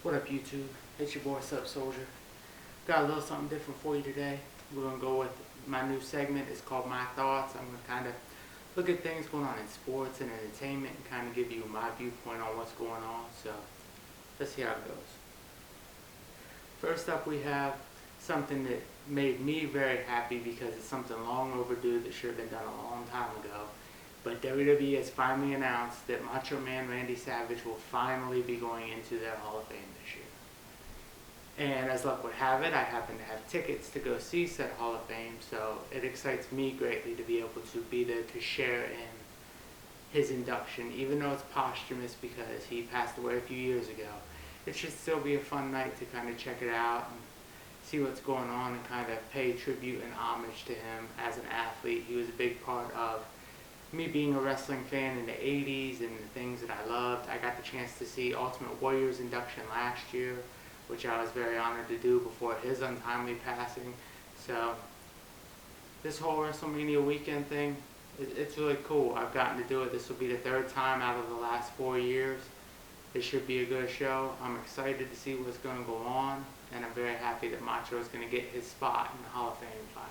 What up, YouTube? It's your boy Sub Soldier. Got a little something different for you today. We're gonna go with my new segment. It's called My Thoughts. I'm gonna kind of look at things going on in sports and entertainment and kind of give you my viewpoint on what's going on. So let's see how it goes. First up, we have something that made me very happy because it's something long overdue that should have been done a long time ago. But WWE has finally announced that Macho Man Randy Savage will finally be going into their Hall of Fame this year. And as luck would have it, I happen to have tickets to go see said Hall of Fame, so it excites me greatly to be able to be there to share in his induction, even though it's posthumous because he passed away a few years ago. It should still be a fun night to kind of check it out and see what's going on and kind of pay tribute and homage to him as an athlete. He was a big part of me being a wrestling fan in the 80s and the things that I loved. I got the chance to see Ultimate Warrior's induction last year, which I was very honored to do before his untimely passing. So this whole WrestleMania weekend thing, it's really cool. I've gotten to do it. This will be the third time out of the last 4 years. It should be a good show. I'm excited to see what's going to go on, and I'm very happy that Macho is going to get his spot in the Hall of Fame finally.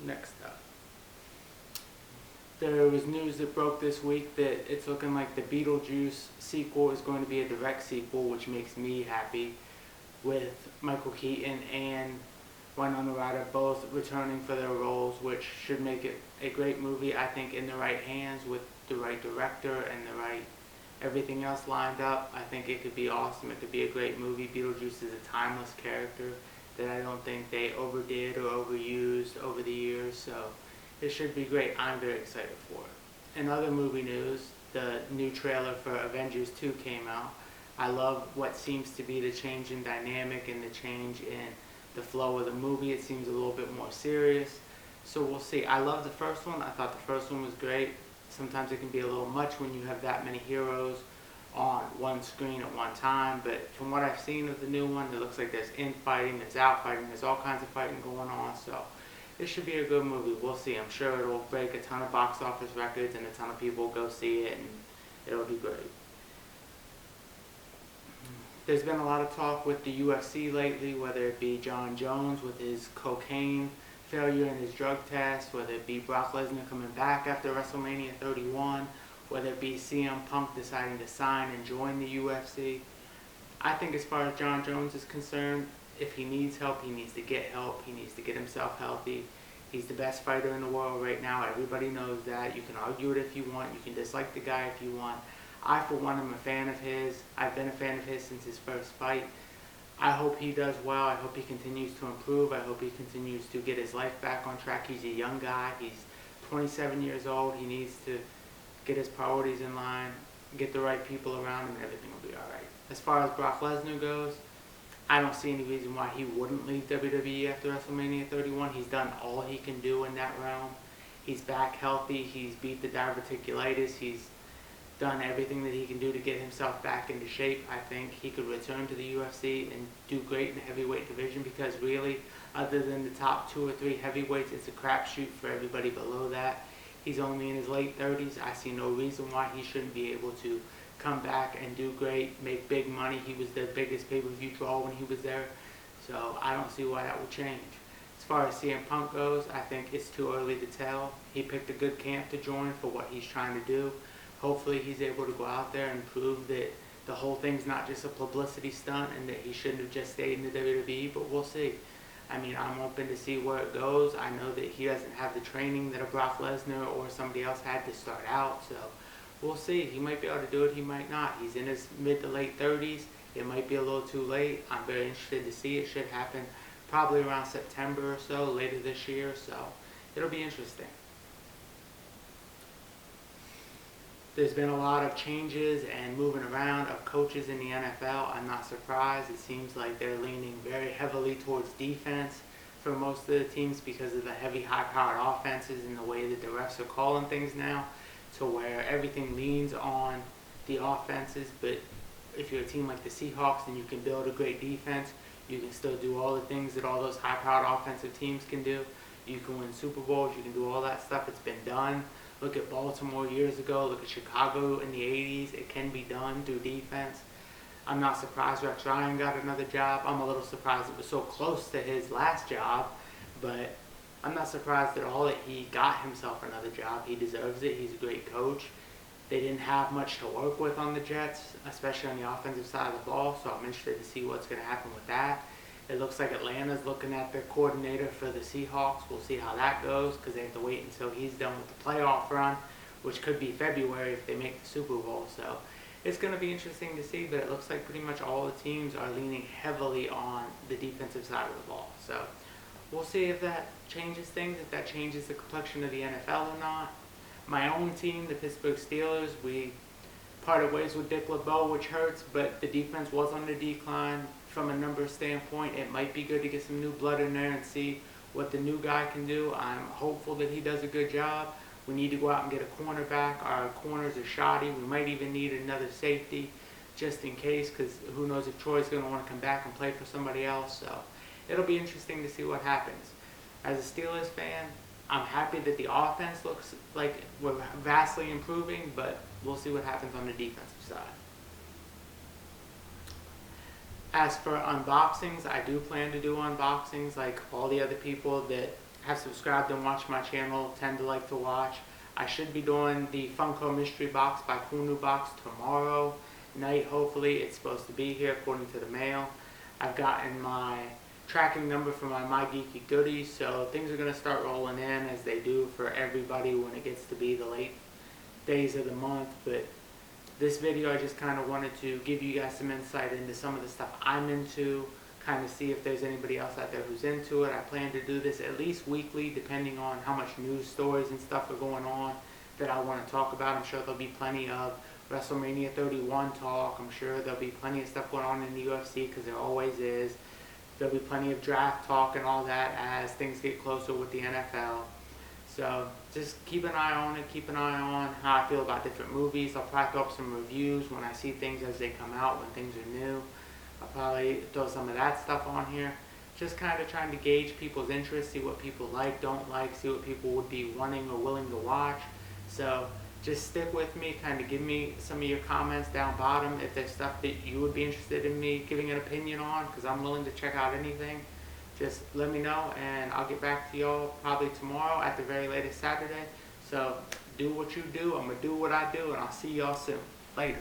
Next up, there was news that broke this week that it's looking like the Beetlejuice sequel is going to be a direct sequel, which makes me happy, with Michael Keaton and Winona Ryder both returning for their roles, which should make it a great movie. I think in the right hands with the right director and the right everything else lined up, I think it could be awesome. It could be a great movie. Beetlejuice is a timeless character that I don't think they overdid or overused over the years, so it should be great. I'm very excited for it. In other movie news, the new trailer for Avengers 2 came out. I love what seems to be the change in dynamic and the change in the flow of the movie. It seems a little bit more serious, so we'll see. I love the first one. I thought the first one was great. Sometimes it can be a little much when you have that many heroes on one screen at one time, but from what I've seen of the new one, it looks like there's infighting, there's outfighting, there's all kinds of fighting going on, so it should be a good movie. We'll see. I'm sure it'll break a ton of box office records and a ton of people will go see it, and it'll be great. There's been a lot of talk with the UFC lately, whether it be John Jones with his cocaine failure in his drug test, whether it be Brock Lesnar coming back after WrestleMania 31, whether it be CM Punk deciding to sign and join the UFC. I think as far as John Jones is concerned, if he needs help, he needs to get help. He needs to get himself healthy. He's the best fighter in the world right now. Everybody knows that. You can argue it if you want. You can dislike the guy if you want. I, for one, am a fan of his. I've been a fan of his since his first fight. I hope he does well. I hope he continues to improve. I hope he continues to get his life back on track. He's a young guy. He's 27 years old. He needs to get his priorities in line, get the right people around him, and everything will be all right. As far as Brock Lesnar goes, I don't see any reason why he wouldn't leave WWE after WrestleMania 31. He's done all he can do in that realm. He's back healthy. He's beat the diverticulitis. He's done everything that he can do to get himself back into shape. I think he could return to the UFC and do great in the heavyweight division because really, other than the top 2 or 3 heavyweights, it's a crapshoot for everybody below that. He's only in his late 30s. I see no reason why he shouldn't be able to come back and do great, make big money. He was the biggest pay-per-view draw when he was there, so I don't see why that will change. As far as CM Punk goes, I think it's too early to tell. He picked a good camp to join for what he's trying to do. Hopefully he's able to go out there and prove that the whole thing's not just a publicity stunt and that he shouldn't have just stayed in the WWE, but we'll see. I mean, I'm open to see where it goes. I know that he doesn't have the training that a Brock Lesnar or somebody else had to start out, so we'll see. He might be able to do it, he might not. He's in his mid to late 30s. It might be a little too late. I'm very interested to see. It should happen probably around September or so, later this year, so it'll be interesting. There's been a lot of changes and moving around of coaches in the NFL. I'm not surprised. It seems like they're leaning very heavily towards defense for most of the teams because of the heavy, high-powered offenses and the way that the refs are calling things now, to where everything leans on the offenses. But if you're a team like the Seahawks, then you can build a great defense. You can still do all the things that all those high-powered offensive teams can do. You can win Super Bowls. You can do all that stuff. It's been done Look at Baltimore years ago. Look at Chicago in the 80s. It can be done through defense. I'm not surprised Rex Ryan got another job. I'm a little surprised it was so close to his last job, but I'm not surprised at all that he got himself another job. He deserves it. He's a great coach. They didn't have much to work with on the Jets, especially on the offensive side of the ball, so I'm interested to see what's going to happen with that. It looks like Atlanta's looking at their coordinator for the Seahawks. We'll see how that goes because they have to wait until he's done with the playoff run, which could be February if they make the Super Bowl. So it's going to be interesting to see, but it looks like pretty much all the teams are leaning heavily on the defensive side of the ball. So we'll see if that changes things, if that changes the complexion of the NFL or not. My own team, the Pittsburgh Steelers, we parted ways with Dick LeBeau, which hurts, but the defense was on the decline. From a numbers standpoint, it might be good to get some new blood in there and see what the new guy can do. I'm hopeful that he does a good job. We need to go out and get a cornerback. Our corners are shoddy. We might even need another safety just in case, because who knows if Troy's going to want to come back and play for somebody else. So it'll be interesting to see what happens. As a Steelers fan, I'm happy that the offense looks like we're vastly improving, but we'll see what happens on the defensive side. As for unboxings, I do plan to do unboxings like all the other people that have subscribed and watched my channel tend to like to watch. I should be doing the Funko Mystery Box by Kunu Box tomorrow night, hopefully. It's supposed to be here according to the mail. I've gotten my tracking number for my Geeky Goodies, so things are going to start rolling in as they do for everybody when it gets to be the late days of the month. But this video, I just kind of wanted to give you guys some insight into some of the stuff I'm into, kind of see if there's anybody else out there who's into it. I plan to do this at least weekly, depending on how much news stories and stuff are going on that I want to talk about. I'm sure there'll be plenty of WrestleMania 31 talk. I'm sure there'll be plenty of stuff going on in the UFC, because there always is. There'll be plenty of draft talk and all that as things get closer with the NFL. So just keep an eye on it, keep an eye on how I feel about different movies. I'll probably throw up some reviews when I see things as they come out, when things are new. I'll probably throw some of that stuff on here. Just kind of trying to gauge people's interest, see what people like, don't like, see what people would be wanting or willing to watch. So just stick with me, kind of give me some of your comments down bottom if there's stuff that you would be interested in me giving an opinion on, because I'm willing to check out anything. Just let me know, and I'll get back to y'all probably tomorrow at the very latest Saturday. So do what you do, I'm going to do what I do, and I'll see y'all soon. Later.